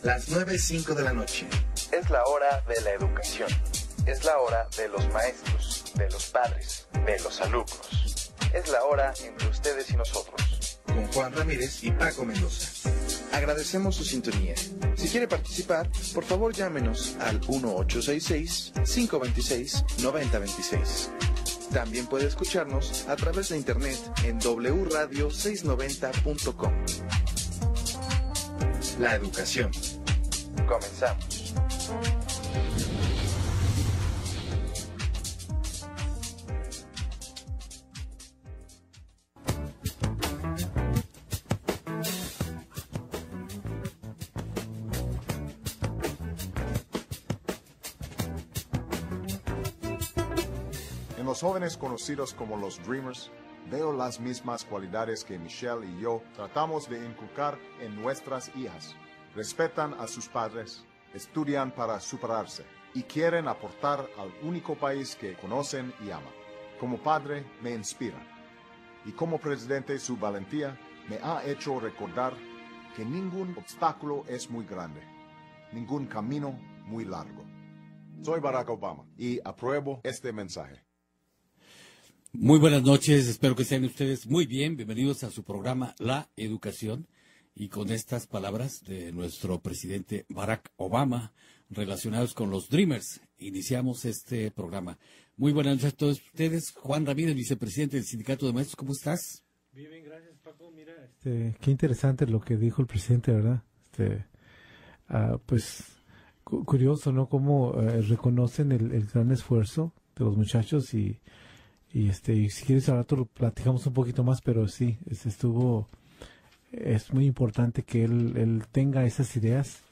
Las 9:05 de la noche. Es la hora de la educación. Es la hora de los maestros, de los padres, de los alumnos. Es la hora entre ustedes y nosotros. Con Juan Ramírez y Paco Mendoza. Agradecemos su sintonía. Si quiere participar, por favor llámenos al 1-866-526-9026. También puede escucharnos a través de internet en wradio690.com. La educación. Comenzamos. En los jóvenes conocidos como los Dreamers, veo las mismas cualidades que Michelle y yo tratamos de inculcar en nuestras hijas. Respetan a sus padres, estudian para superarse y quieren aportar al único país que conocen y aman. Como padre, me inspiran. Y como presidente, su valentía me ha hecho recordar que ningún obstáculo es muy grande, ningún camino muy largo. Soy Barack Obama y apruebo este mensaje. Muy buenas noches, espero que estén ustedes muy bien. Bienvenidos a su programa La Educación. Y con estas palabras de nuestro presidente Barack Obama relacionados con los Dreamers, iniciamos este programa. Muy buenas noches a todos ustedes. Juan Ramírez, vicepresidente del Sindicato de Maestros, ¿cómo estás? Bien, gracias, Paco. Mira, qué interesante lo que dijo el presidente, ¿verdad? Pues curioso, ¿no? Cómo reconocen el gran esfuerzo de los muchachos y si quieres al rato lo platicamos un poquito más, pero sí, es muy importante que él tenga esas ideas,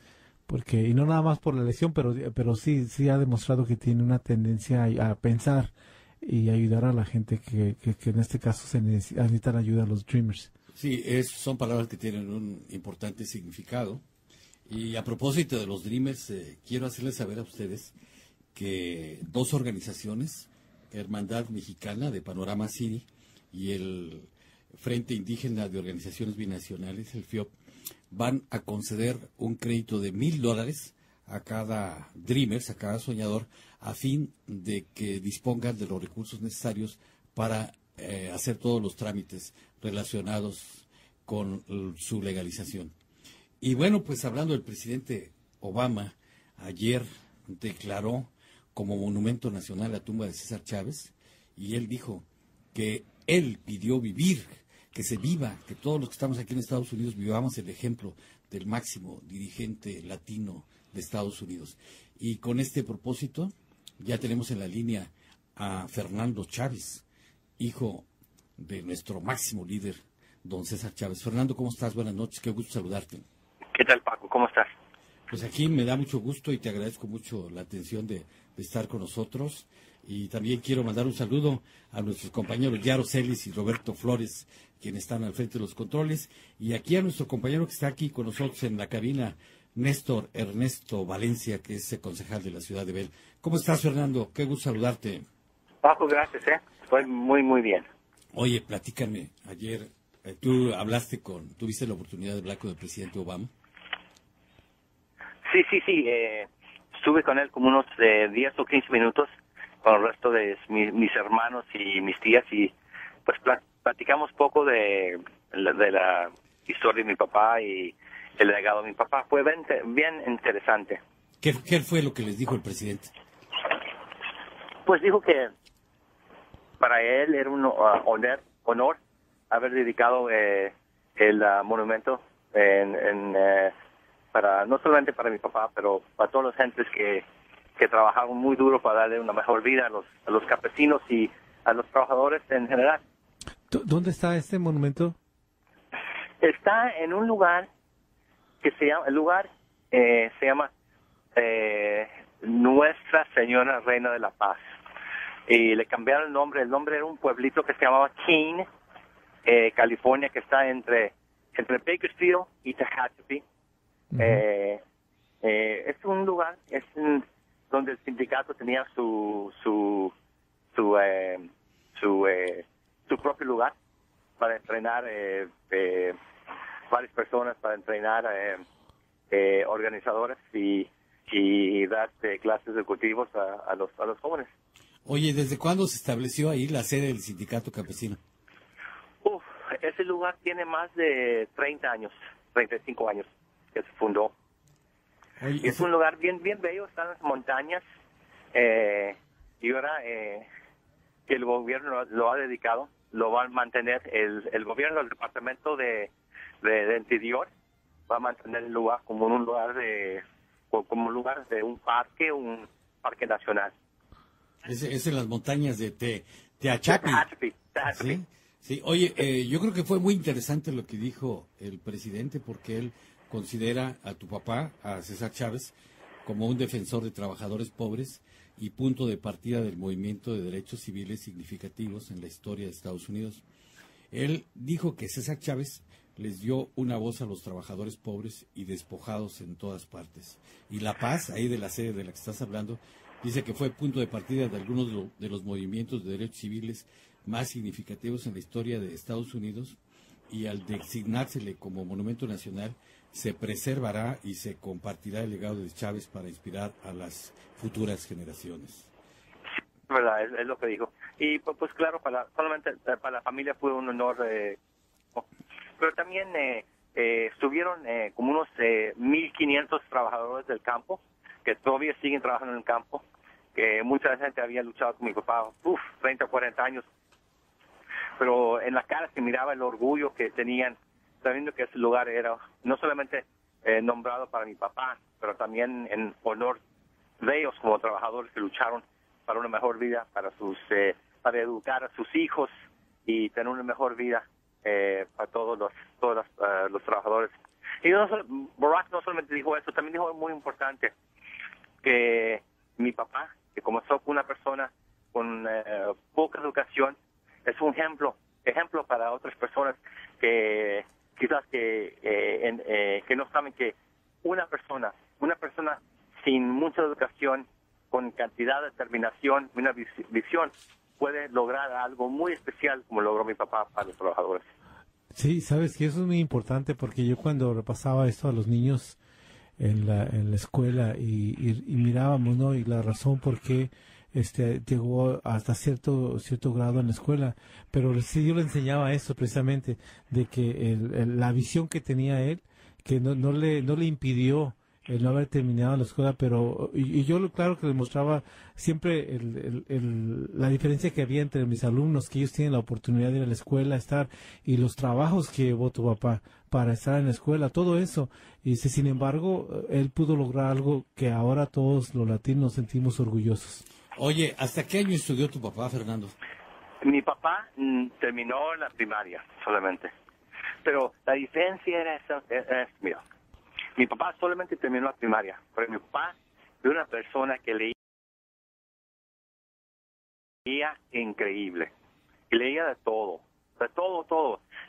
porque, y no nada más por la elección, pero sí ha demostrado que tiene una tendencia a pensar y ayudar a la gente que en este caso necesitan ayuda a los Dreamers. Sí, son palabras que tienen un importante significado. Y a propósito de los Dreamers, quiero hacerles saber a ustedes que dos organizaciones, Hermandad Mexicana de Panorama City y el Frente Indígena de Organizaciones Binacionales, el FIOP, van a conceder un crédito de $1,000 a cada Dreamers, a cada soñador, a fin de que dispongan de los recursos necesarios para hacer todos los trámites relacionados con su legalización. Y bueno, pues hablando del presidente Obama, ayer declaró como monumento nacional la tumba de César Chávez, y él dijo que él pidió vivir, que se viva, que todos los que estamos aquí en Estados Unidos vivamos el ejemplo del máximo dirigente latino de Estados Unidos. Y con este propósito ya tenemos en la línea a Fernando Chávez, hijo de nuestro máximo líder, don César Chávez. Fernando, ¿cómo estás? Buenas noches, qué gusto saludarte. ¿Qué tal, Paco? ¿Cómo estás? Pues aquí me da mucho gusto y te agradezco mucho la atención de estar con nosotros. Y también quiero mandar un saludo a nuestros compañeros Yaro Celis y Roberto Flores, quienes están al frente de los controles. Y aquí a nuestro compañero que está aquí con nosotros en la cabina, Néstor Ernesto Valencia, que es el concejal de la ciudad de Bell. ¿Cómo estás, Fernando? Qué gusto saludarte. Paco, gracias, Estoy muy, muy bien. Oye, platícame. Ayer tuviste la oportunidad de hablar con el presidente Obama. Sí. Estuve con él como unos 10 o 15 minutos con el resto de mis hermanos y mis tías y pues platicamos poco de la historia de mi papá y el legado de mi papá. Fue bien interesante. ¿Qué fue lo que les dijo el presidente? Pues dijo que para él era un honor haber dedicado el monumento para no solamente para mi papá, pero para todas las gentes que trabajaron muy duro para darle una mejor vida a los campesinos y a los trabajadores en general. ¿Dónde está este monumento? Está en un lugar que se llama Nuestra Señora Reina de la Paz. Y le cambiaron el nombre. El nombre era un pueblito que se llamaba Keene, California, que está entre Bakersfield y Tehachapi. Uh-huh. Es un lugar donde el sindicato tenía su propio lugar para entrenar varias personas, para entrenar organizadores y dar clases de cultivos a los jóvenes. Oye, ¿desde cuándo se estableció ahí la sede del sindicato campesino? Ese lugar tiene más de 30 años, 35 años que se fundó. Oye, Y es un lugar bien bello, está en las montañas, y ahora que el gobierno lo ha dedicado, lo va a mantener el gobierno, el departamento de interior, va a mantener el lugar como un lugar de un parque nacional. es en las montañas de Tehachapi. Tehachapi. Sí. Oye, yo creo que fue muy interesante lo que dijo el presidente, porque él considera a tu papá, a César Chávez, como un defensor de trabajadores pobres y punto de partida del movimiento de derechos civiles significativos en la historia de Estados Unidos. Él dijo que César Chávez les dio una voz a los trabajadores pobres y despojados en todas partes. Y La Paz, ahí de la sede de la que estás hablando, dice que fue punto de partida de algunos de los movimientos de derechos civiles más significativos en la historia de Estados Unidos, y al designársele como monumento nacional se preservará y se compartirá el legado de Chávez para inspirar a las futuras generaciones. Verdad, es lo que dijo. Y pues claro, solamente para la familia fue un honor, pero también estuvieron como unos 1,500 trabajadores del campo que todavía siguen trabajando en el campo, que mucha gente había luchado con mi papá 30 o 40 años, pero en la cara se miraba el orgullo que tenían, sabiendo que ese lugar era no solamente nombrado para mi papá, pero también en honor de ellos como trabajadores que lucharon para una mejor vida, para educar a sus hijos y tener una mejor vida para todos los trabajadores. Y Barack no solamente dijo eso, también dijo algo muy importante, que mi papá, que comenzó con una persona con poca educación, es un ejemplo para otras personas que quizás que no saben que una persona sin mucha educación, con cantidad de determinación, una visión, puede lograr algo muy especial como logró mi papá para los trabajadores. Sí, sabes que eso es muy importante, porque yo cuando repasaba esto a los niños en la escuela y mirábamos, ¿no? Y la razón por qué llegó hasta cierto grado en la escuela, pero sí yo le enseñaba eso precisamente, de que la visión que tenía él, que no le impidió el no haber terminado la escuela, pero y yo claro que le mostraba siempre la diferencia que había entre mis alumnos, que ellos tienen la oportunidad de ir a la escuela, estar, y los trabajos que llevó tu papá para estar en la escuela, todo eso. Y sin embargo, él pudo lograr algo que ahora todos los latinos nos sentimos orgullosos. Oye, ¿hasta qué año estudió tu papá, Fernando? Mi papá terminó la primaria solamente, pero la diferencia era esa, mira, mi papá solamente terminó la primaria, pero mi papá era una persona que leía increíble, y leía de todo,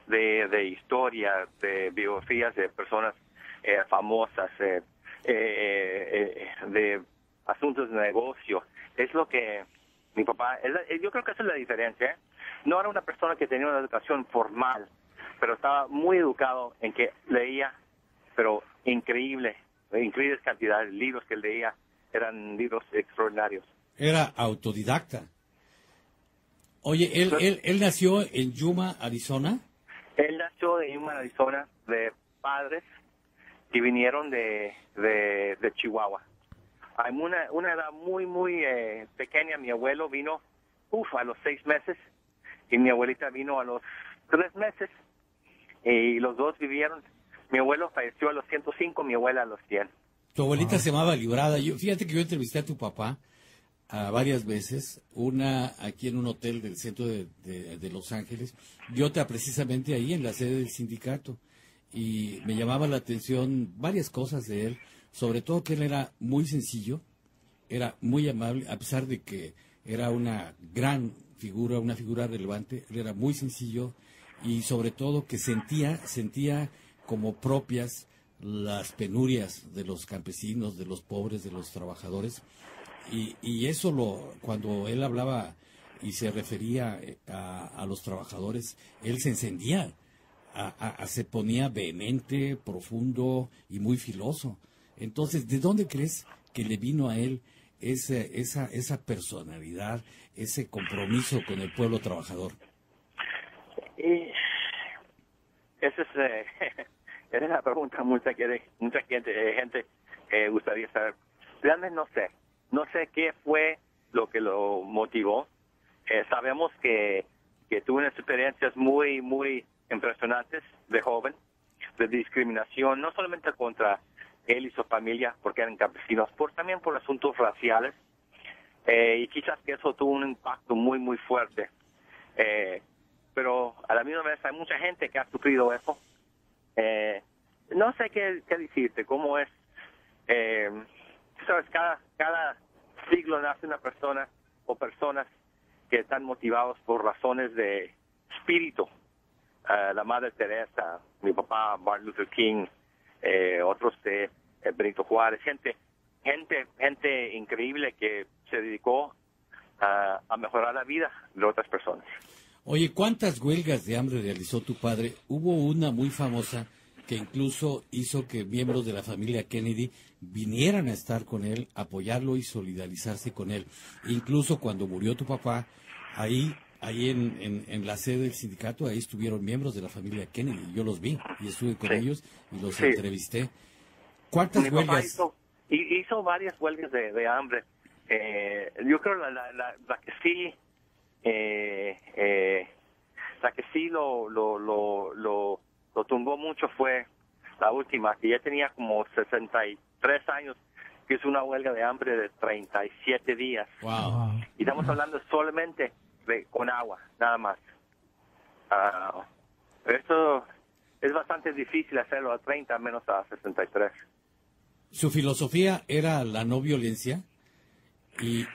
de historia, de biografías de personas famosas, de asuntos de negocio. Es lo que mi papá, yo creo que esa es la diferencia, ¿eh? No era una persona que tenía una educación formal, pero estaba muy educado en que leía, pero increíbles cantidades de libros que él leía, eran libros extraordinarios. Era autodidacta. Oye, él nació en Yuma, Arizona. Él nació en Yuma, Arizona, de padres que vinieron de Chihuahua. A una edad muy pequeña, mi abuelo vino a los 6 meses y mi abuelita vino a los 3 meses, y los dos vivieron. Mi abuelo falleció a los 105, mi abuela a los 100. Tu abuelita se llamaba Librada. Fíjate que yo entrevisté a tu papá varias veces, una aquí en un hotel del centro de Los Ángeles, y otra precisamente ahí en la sede del sindicato. Y me llamaba la atención varias cosas de él, sobre todo que él era muy sencillo, era muy amable, a pesar de que era una gran figura, una figura relevante. Él era muy sencillo, y sobre todo que sentía como propias las penurias de los campesinos, de los pobres, de los trabajadores, y eso cuando él hablaba y se refería a los trabajadores, él se encendía se ponía vehemente, profundo y muy filoso. Entonces, ¿de dónde crees que le vino a él esa personalidad, ese compromiso con el pueblo trabajador? Y esa es una pregunta mucha gente gustaría saber. Realmente no sé qué fue lo que lo motivó. Sabemos que tuvo unas experiencias muy, muy impresionantes de joven, de discriminación, no solamente contra él y su familia, porque eran campesinos, también por asuntos raciales, y quizás que eso tuvo un impacto muy, muy fuerte. Pero a la misma vez hay mucha gente que ha sufrido eso. No sé qué decirte, cómo es. Sabes, cada siglo nace una persona o personas que están motivados por razones de espíritu. La Madre Teresa, mi papá, Martin Luther King, otros de Benito Juárez, gente increíble que se dedicó a mejorar la vida de otras personas. Oye, ¿cuántas huelgas de hambre realizó tu padre? Hubo una muy famosa que incluso hizo que miembros de la familia Kennedy vinieran a estar con él, apoyarlo y solidarizarse con él. Incluso cuando murió tu papá, ahí en la sede del sindicato, ahí estuvieron miembros de la familia Kennedy. Yo los vi y estuve con ellos y los entrevisté. ¿Cuántas Mi huelgas? papá hizo varias huelgas de hambre. Yo creo la que sí, la que sí lo tumbó mucho fue la última, que ya tenía como 63 años, que es una huelga de hambre de 37 días. Wow. Y estamos hablando solamente con agua, nada más. Esto es bastante difícil hacerlo a 30, menos a 63. Su filosofía era la no violencia y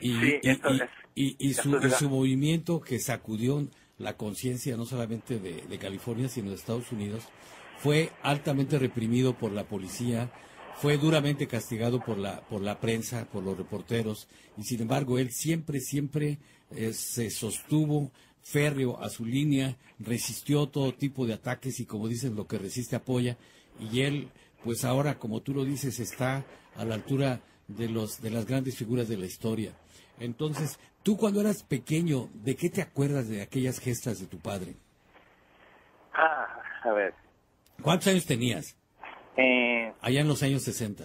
su movimiento que sacudió la conciencia no solamente de California, sino de Estados Unidos, fue altamente reprimido por la policía, fue duramente castigado por la prensa, por los reporteros, y sin embargo él siempre se sostuvo férreo a su línea, resistió todo tipo de ataques y, como dicen, lo que resiste apoya, y él, pues ahora, como tú lo dices, está a la altura de las grandes figuras de la historia. Entonces, tú cuando eras pequeño, ¿de qué te acuerdas de aquellas gestas de tu padre? A ver. ¿Cuántos años tenías? Allá en los años 60.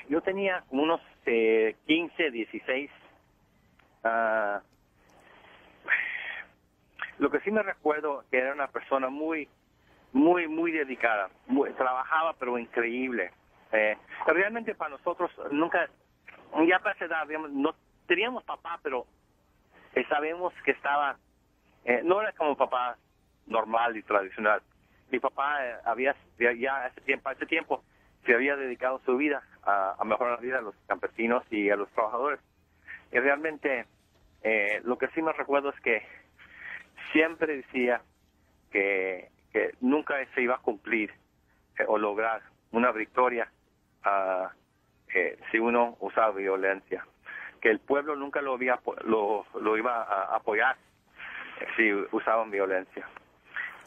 Yo tenía como unos 15, 16. Lo que sí me recuerdo que era una persona muy, muy, muy dedicada. Trabajaba, pero increíble. Realmente para nosotros nunca, ya para esa edad, digamos, no teníamos papá, pero sabemos que estaba, no era como papá normal y tradicional. Mi papá ya hace tiempo se había dedicado su vida a mejorar la vida de los campesinos y a los trabajadores. Y realmente lo que sí me recuerdo es que siempre decía que nunca se iba a cumplir o lograr una victoria si uno usaba violencia, que el pueblo nunca lo iba a apoyar si usaban violencia.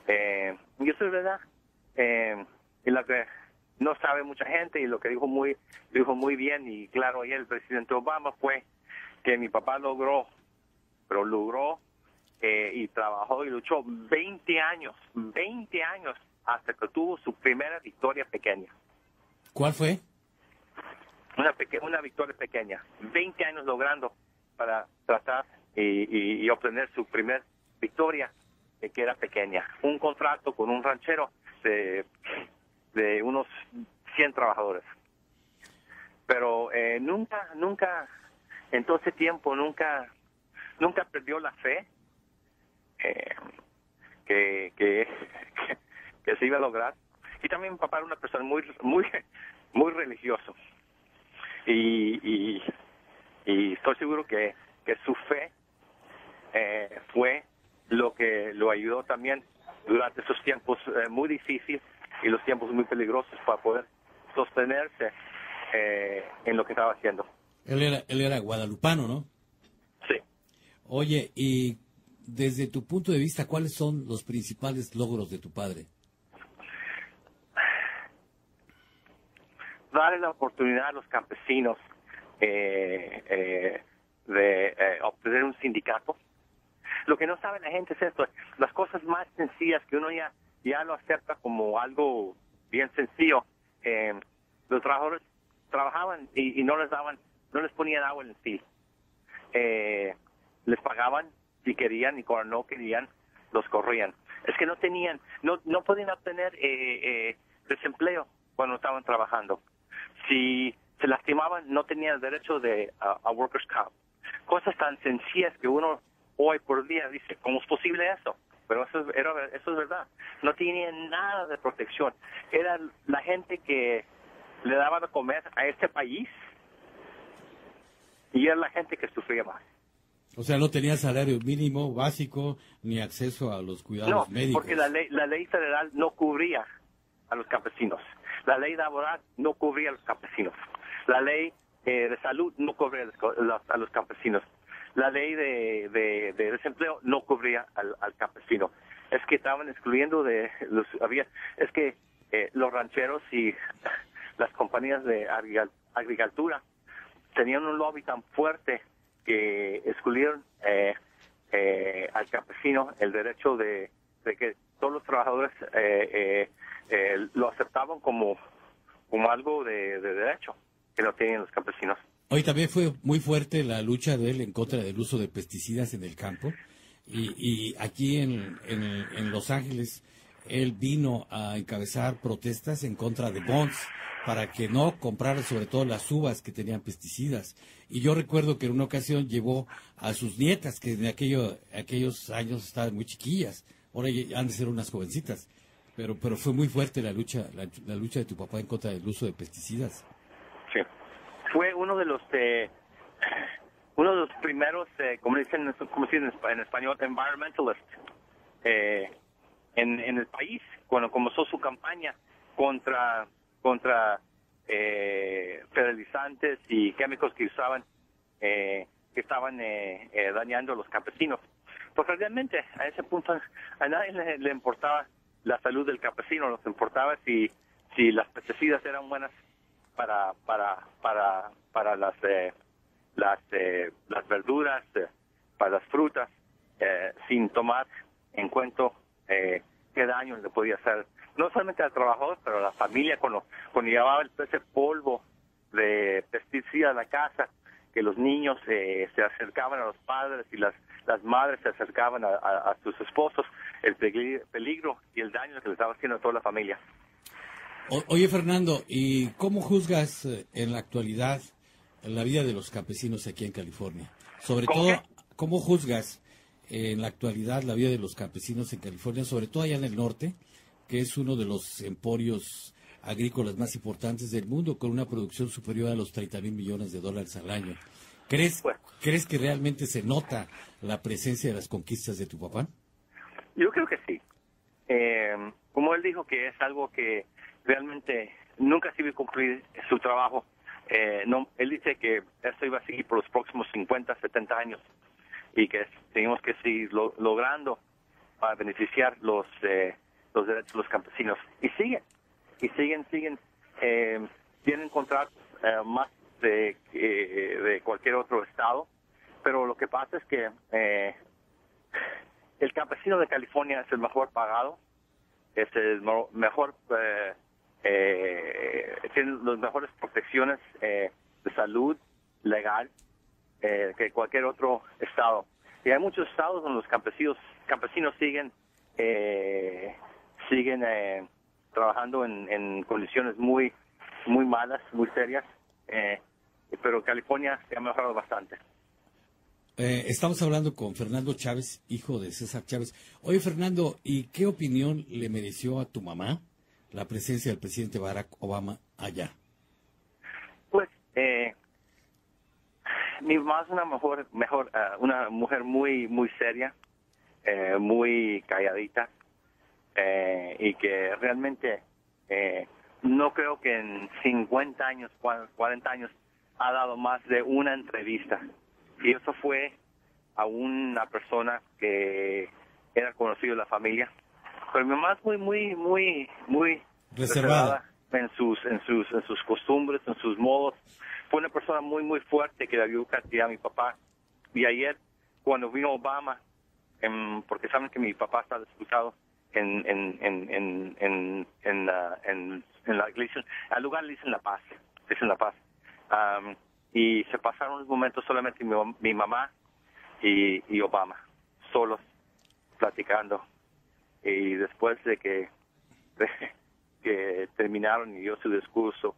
Y eso es verdad, y lo que no sabe mucha gente, y lo que dijo muy bien y claro ayer el presidente Obama, fue que mi papá logró y trabajó y luchó 20 años hasta que tuvo su primera victoria pequeña. ¿Cuál fue? Una victoria pequeña, 20 años logrando para tratar y obtener su primer victoria, que era pequeña. Un contrato con un ranchero de unos 100 trabajadores. Pero nunca, en todo ese tiempo, nunca perdió la fe que se iba a lograr. Y también mi papá era una persona muy, muy, muy religioso. Y estoy seguro que su fe fue lo que lo ayudó también durante esos tiempos muy difíciles y los tiempos muy peligrosos para poder sostenerse en lo que estaba haciendo. Él era guadalupano, ¿no? Sí. Oye, y desde tu punto de vista, ¿cuáles son los principales logros de tu padre? darle la oportunidad a los campesinos de obtener un sindicato. Lo que no sabe la gente es esto, las cosas más sencillas que uno ya lo acepta como algo bien sencillo. Los trabajadores trabajaban y no les ponían agua en el sí. Les pagaban si querían y cuando no querían los corrían. Es que no podían obtener desempleo cuando estaban trabajando. Si se lastimaban, no tenían derecho a workers' comp. Cosas tan sencillas que uno hoy por día dice, ¿cómo es posible eso? Pero eso es verdad. No tenían nada de protección. Era la gente que le daba de comer a este país y era la gente que sufría más. O sea, no tenía salario mínimo básico ni acceso a los cuidados médicos. Porque la ley federal no cubría a los campesinos. La ley laboral no cubría a los campesinos. La ley de salud no cubría a los campesinos. La ley de desempleo no cubría al campesino. Es que estaban excluyendo los rancheros y las compañías de agricultura tenían un lobby tan fuerte que excluyeron al campesino el derecho de que todos los trabajadores lo aceptaban como algo de derecho que no tenían los campesinos. Hoy también fue muy fuerte la lucha de él en contra del uso de pesticidas en el campo y aquí en Los Ángeles él vino a encabezar protestas en contra de Bonds para que no compraran sobre todo las uvas que tenían pesticidas. Y yo recuerdo que en una ocasión llevó a sus nietas, que en aquellos años estaban muy chiquillas, ahora ya han de ser unas jovencitas, pero fue muy fuerte la lucha de tu papá en contra del uso de pesticidas. Sí, fue uno de los primeros, como dicen en español, environmentalist en el país, cuando comenzó su campaña contra fertilizantes y químicos que usaban, que estaban dañando a los campesinos. Porque realmente a ese punto a nadie le importaba la salud del campesino, nos importaba si las pesticidas eran buenas para las verduras, para las frutas, sin tomar en cuenta qué daño le podía hacer, no solamente al trabajador, pero a la familia, cuando llevaba ese polvo de pesticida a la casa, que los niños se acercaban a los padres y las madres se acercaban a sus esposos, el peligro y el daño que le estaba haciendo a toda la familia. Oye, Fernando, ¿y cómo juzgas en la actualidad la vida de los campesinos aquí en California? Sobre todo, ¿cómo juzgas en la actualidad la vida de los campesinos en California, sobre todo allá en el norte, que es uno de los emporios agrícolas más importantes del mundo, con una producción superior a los 30,000 millones de dólares al año? ¿Crees que realmente se nota la presencia de las conquistas de tu papá? Yo creo que sí. Como él dijo que es algo que realmente nunca se iba a cumplir su trabajo. Él dice que esto iba a seguir por los próximos 50, 70 años y que tenemos que seguir logrando para beneficiar los derechos de los campesinos. Y siguen. Tienen contratos más de cualquier otro estado, pero lo que pasa es que el campesino de California es el mejor pagado, es el mejor, tiene las mejores protecciones de salud legal que cualquier otro estado. Y hay muchos estados donde los campesinos siguen trabajando en condiciones muy malas, muy serias, pero California se ha mejorado bastante. Estamos hablando con Fernando Chávez, hijo de César Chávez. Oye, Fernando, ¿y qué opinión le mereció a tu mamá la presencia del presidente Barack Obama allá? Pues, mi mamá es una mujer muy seria, muy calladita, y que realmente no creo que en 50 años, 40 años, ha dado más de una entrevista. Y eso fue a una persona que era conocido de la familia. Pero mi mamá es muy reservada. en sus costumbres, en sus modos. Fue una persona muy, muy fuerte que le dio cantidad a mi papá. Y ayer, cuando vino Obama, porque saben que mi papá está disputado en la iglesia, al lugar le dicen La Paz, y se pasaron unos momentos solamente mi mamá y Obama, solos, platicando. Y después de que terminaron y dio su discurso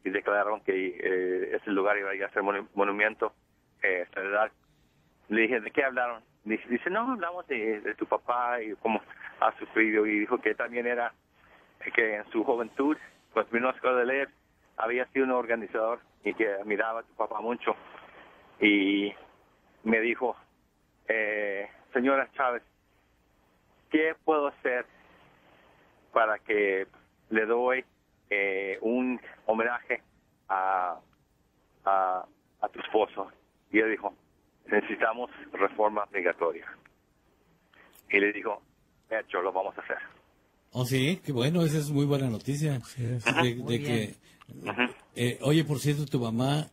y declararon que ese lugar iba a ser monumento, federal, le dije, ¿de qué hablaron? Dice, no, hablamos de tu papá y cómo ha sufrido, y dijo que también era, que en su juventud, cuando terminó la escuela de leer, había sido un organizador y que admiraba a tu papá mucho. Y me dijo, señora Chávez, ¿qué puedo hacer para que le doy un homenaje a tu esposo? Y él dijo, necesitamos reforma migratoria. Y le dijo, hecho, lo vamos a hacer. Oh, sí, qué bueno, esa es muy buena noticia. Sí, es De que, oye, por cierto, tu mamá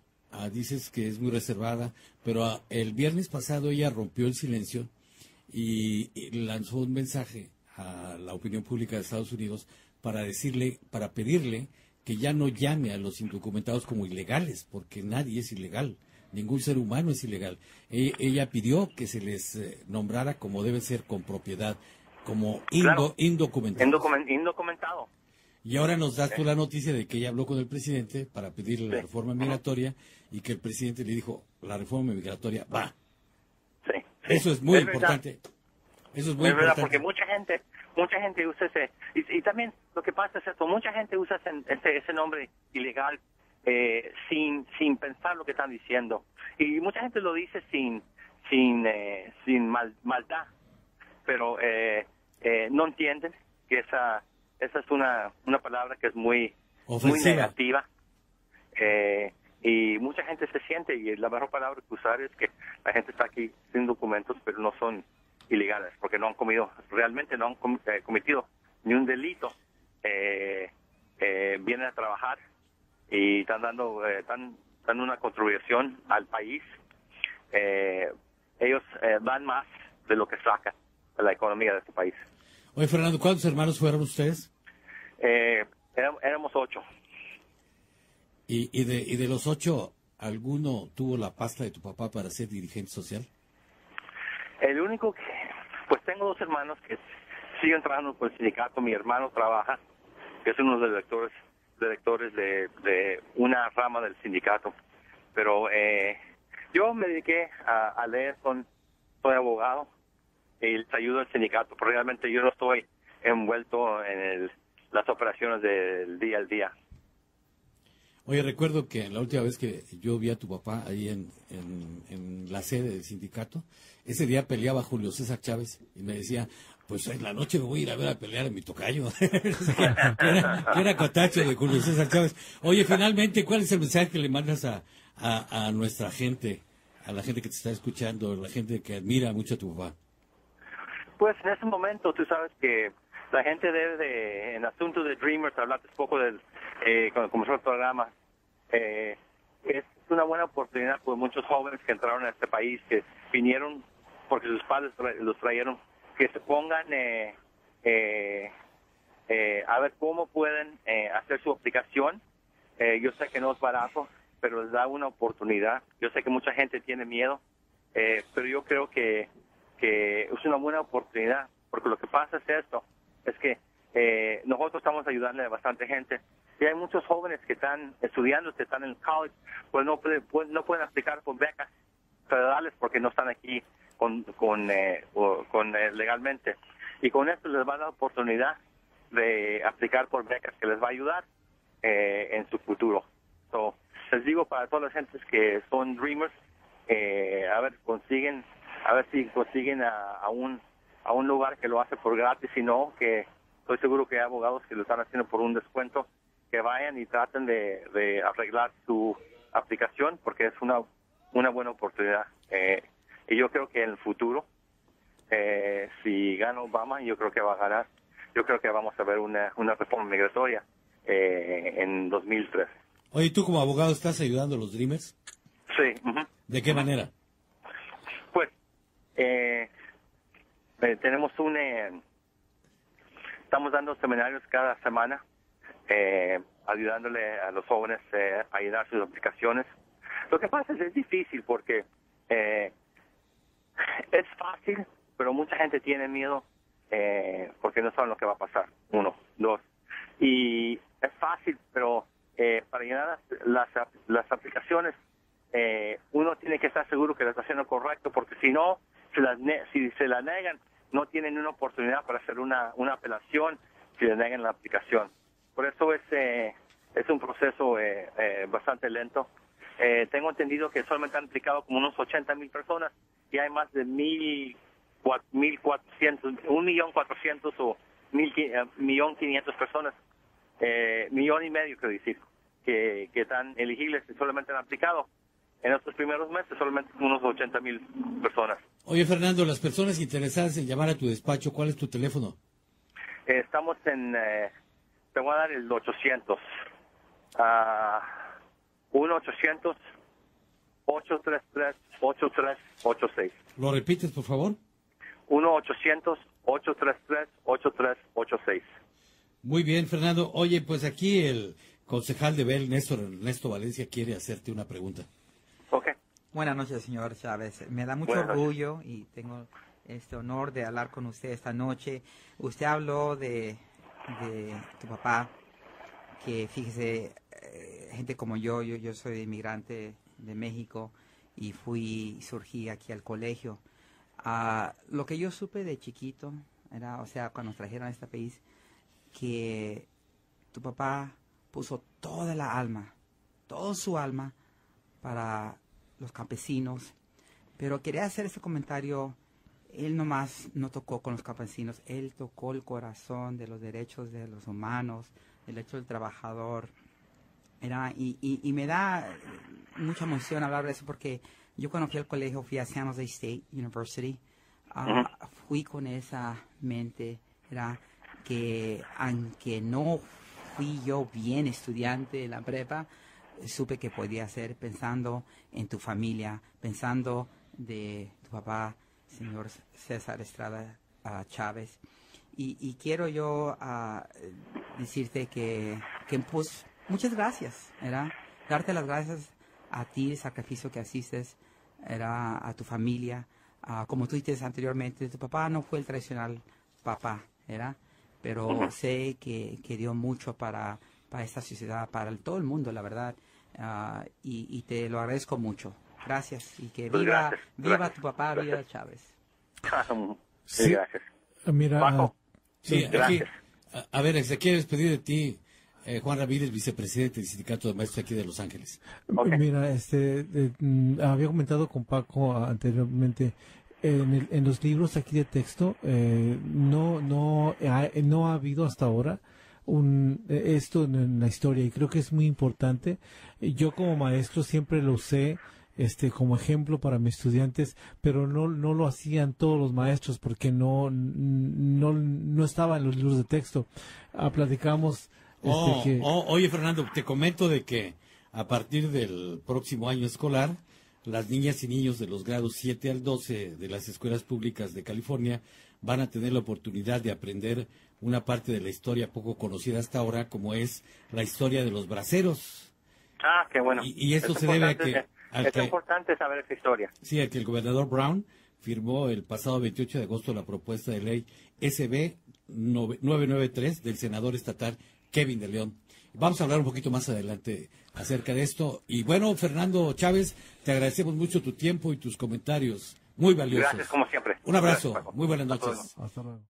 dices que es muy reservada, pero el viernes pasado ella rompió el silencio y lanzó un mensaje a la opinión pública de Estados Unidos para pedirle que ya no llame a los indocumentados como ilegales, porque nadie es ilegal. Ningún ser humano es ilegal. Ella pidió que se les nombrara como debe ser, con propiedad, como indocumentados. Indocumentado. Y ahora nos das tú la noticia de que ella habló con el presidente para pedirle la Sí. reforma migratoria y que el presidente le dijo, la reforma migratoria va. Sí. Eso es muy Es verdad. importante. Eso es muy Es verdad, importante. porque mucha gente usa ese, y también lo que pasa es esto, mucha gente usa ese nombre ilegal sin pensar lo que están diciendo, y mucha gente lo dice sin maldad, pero no entienden que esa es una palabra que es muy Ofensiva. negativa, y mucha gente se siente, y la mejor palabra que usar es que la gente está aquí sin documentos, pero no son ilegales, porque no han cometido ni un delito. Vienen a trabajar y están dando una contribución al país. Ellos dan más de lo que sacan de la economía de este país. Oye, Fernando, ¿cuántos hermanos fueron ustedes? Éramos 8. Y de los 8, ¿alguno tuvo la pasta de tu papá para ser dirigente social? El único que, pues tengo 2 hermanos que siguen trabajando con el sindicato. Mi hermano trabaja, que es uno de los directores de una rama del sindicato. Pero yo me dediqué a leer, soy abogado y les ayudo al sindicato, pero realmente yo no estoy envuelto en las operaciones del día al día. Oye, recuerdo que la última vez que yo vi a tu papá ahí en la sede del sindicato, ese día peleaba Julio César Chávez y me decía, pues en la noche me voy a ir a ver a pelear a mi tocayo. que era cotacho de Julio César Chávez. Oye, finalmente, ¿cuál es el mensaje que le mandas a nuestra gente, a la gente que te está escuchando, a la gente que admira mucho a tu papá? Pues en ese momento tú sabes que la gente debe en asuntos de Dreamers, hablaste un poco cuando comenzó el programa, es una buena oportunidad por muchos jóvenes que entraron a este país, que vinieron porque sus padres los trajeron, que se pongan a ver cómo pueden hacer su aplicación. Yo sé que no es barato, pero les da una oportunidad. Yo sé que mucha gente tiene miedo, pero yo creo que es una buena oportunidad, porque lo que pasa es esto, es que nosotros estamos ayudando a bastante gente, y hay muchos jóvenes que están estudiando, que están en college, pues no pueden aplicar por becas federales porque no están aquí legalmente, y con esto les va a dar la oportunidad de aplicar por becas que les va a ayudar en su futuro. So, les digo para todas las gentes que son Dreamers, a ver si consiguen a un lugar que lo hace por gratis, si no, que estoy seguro que hay abogados que lo están haciendo por un descuento, que vayan y traten de arreglar su aplicación, porque es una buena oportunidad. Y yo creo que en el futuro, si gana Obama, yo creo que va a ganar. Yo creo que vamos a ver una reforma migratoria. en 2013. Oye, ¿tú como abogado estás ayudando a los Dreamers? Sí. Ujú. ¿De qué manera? Pues, tenemos estamos dando seminarios cada semana, ayudándole a los jóvenes a llenar sus aplicaciones. Lo que pasa es difícil porque es fácil, pero mucha gente tiene miedo porque no saben lo que va a pasar. 1, 2. Y es fácil, pero para llenar las aplicaciones, uno tiene que estar seguro que lo está haciendo correcto, porque si no, si se la negan, no tienen una oportunidad para hacer una apelación si le negan la aplicación. Por eso es un proceso bastante lento. Tengo entendido que solamente han aplicado como unos 80,000 personas y hay más de 1,400,000 o 1,500,000 personas, 1,5 millones, quiero decir, que están elegibles y solamente han aplicado. En estos primeros meses solamente unos 80,000 personas. Oye, Fernando, las personas interesadas en llamar a tu despacho, ¿cuál es tu teléfono? Estamos te voy a dar el 800. 1-800-833-8386. ¿Lo repites, por favor? 1-800-833-8386. Muy bien, Fernando. Oye, pues aquí el concejal de Bell, Ernesto Valencia, quiere hacerte una pregunta. Ok. Buenas noches, señor Chávez. Me da mucho orgullo y tengo este honor de hablar con usted esta noche. Usted habló de tu papá, que fíjese, gente como yo soy inmigrante de México y surgí aquí al colegio. Lo que yo supe de chiquito era, o sea, cuando nos trajeron a este país, que tu papá puso toda su alma para los campesinos, pero quería hacer este comentario. Él nomás no tocó con los campesinos, él tocó el corazón de los derechos de los humanos, el derecho del trabajador. Y me da mucha emoción hablar de eso, porque yo cuando fui al colegio, fui a San Jose State University, fui con esa mente, que aunque no fui yo bien estudiante en la prepa, supe que podía ser pensando en tu familia, pensando de tu papá, señor César Estrada Chávez. Y quiero yo decirte que pues muchas gracias, darte las gracias a ti, el sacrificio que asistes, a tu familia. Como tú dijiste anteriormente, tu papá no fue el tradicional papá, pero sé que dio mucho para esta sociedad, para todo el mundo, la verdad. Y te lo agradezco mucho. Gracias. Y que Pues viva gracias. tu papá, Gracias. viva Chávez. Sí, gracias. Mira, Paco. Sí, aquí, Gracias. a ver, se quiere despedir de ti Juan Ramírez, vicepresidente del Sindicato de Maestros aquí de Los Ángeles. Okay. Mira, había comentado con Paco anteriormente, en los libros aquí de texto, no ha habido hasta ahora esto en la historia, y creo que es muy importante. Yo como maestro siempre lo usé como ejemplo para mis estudiantes, pero no lo hacían todos los maestros porque no estaba en los libros de texto. Platicamos Oye, Fernando, te comento de que a partir del próximo año escolar, las niñas y niños de los grados 7 al 12 de las escuelas públicas de California van a tener la oportunidad de aprender una parte de la historia poco conocida hasta ahora, como es la historia de los braceros. Qué bueno. Y eso se debe a que... Es importante saber esa historia. Sí, a que el gobernador Brown firmó el pasado 28 de agosto la propuesta de ley SB 993 del senador estatal Kevin de León. Vamos a hablar un poquito más adelante acerca de esto. Y bueno, Fernando Chávez, te agradecemos mucho tu tiempo y tus comentarios muy valiosos. Gracias, como siempre. Un abrazo. Gracias, Paco. Muy buenas Hasta noches. luego. hasta luego.